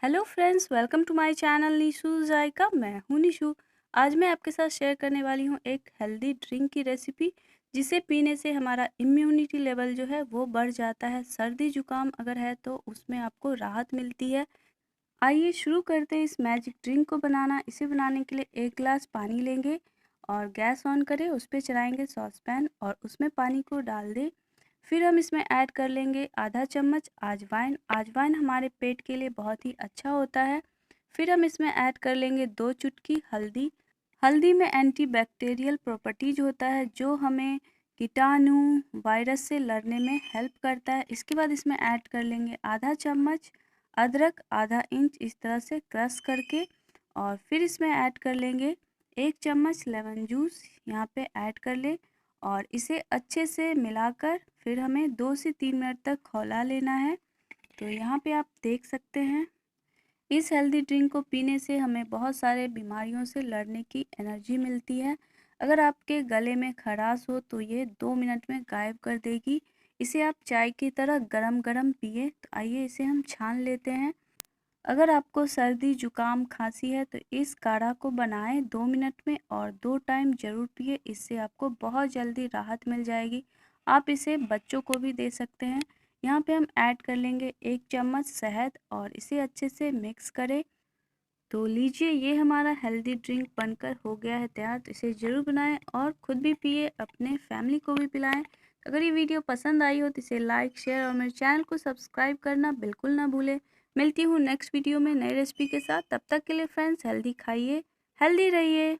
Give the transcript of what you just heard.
Hello friends, welcome to my channel Nishu Zayka. मैं हूं निशु। आज मैं आपके साथ शेयर करने वाली हूं एक हेल्दी ड्रिंक की रेसिपी, जिसे पीने से हमारा इम्यूनिटी लेवल जो है वो बढ़ जाता है। सर्दी जुकाम अगर है तो उसमें आपको राहत मिलती है। आइए शुरू करते हैं इस मैजिक ड्रिंक को बनाना। इसे बनाने के लिए 1 गिलास पानी लेंगे और गैस ऑन करें, उस पर चढ़ाएंगे सॉसपैन और उसमें पानी को डाल दें। फिर हम इसमें ऐड कर लेंगे आधा चम्मच अजवाइन। अजवाइन हमारे पेट के लिए बहुत ही अच्छा होता है। फिर हम इसमें ऐड कर लेंगे 2 चुटकी हल्दी। हल्दी में एंटीबैक्टीरियल प्रॉपर्टीज होता है जो हमें कीटाणु वायरस से लड़ने में हेल्प करता है। इसके बाद इसमें ऐड कर लेंगे आधा चम्मच अदरक, आधा इंच इस तरह से क्रश करके। और फिर इसमें ऐड कर लेंगे 1 चम्मच लेमन जूस, यहाँ पे ऐड कर ले और इसे अच्छे से मिलाकर फिर हमें 2 से 3 मिनट तक खौला लेना है। तो यहाँ पे आप देख सकते हैं, इस हेल्दी ड्रिंक को पीने से हमें बहुत सारे बीमारियों से लड़ने की एनर्जी मिलती है। अगर आपके गले में खराश हो तो ये 2 मिनट में गायब कर देगी। इसे आप चाय की तरह गरम गरम पिए। तो आइए इसे हम छान लेते हैं। अगर आपको सर्दी जुकाम खांसी है तो इस काढ़ा को बनाएं 2 मिनट में और 2 टाइम ज़रूर पिए। इससे आपको बहुत जल्दी राहत मिल जाएगी। आप इसे बच्चों को भी दे सकते हैं। यहाँ पे हम ऐड कर लेंगे 1 चम्मच शहद और इसे अच्छे से मिक्स करें। तो लीजिए, ये हमारा हेल्दी ड्रिंक बनकर हो गया है तैयार। तो इसे ज़रूर बनाएं और ख़ुद भी पिए, अपने फैमिली को भी पिलाएं। अगर ये वीडियो पसंद आई हो तो इसे लाइक, शेयर और मेरे चैनल को सब्सक्राइब करना बिल्कुल ना भूलें। मिलती हूँ नेक्स्ट वीडियो में नई रेसिपी के साथ। तब तक के लिए फ्रेंड्स, हेल्दी खाइए, हेल्दी रहिए।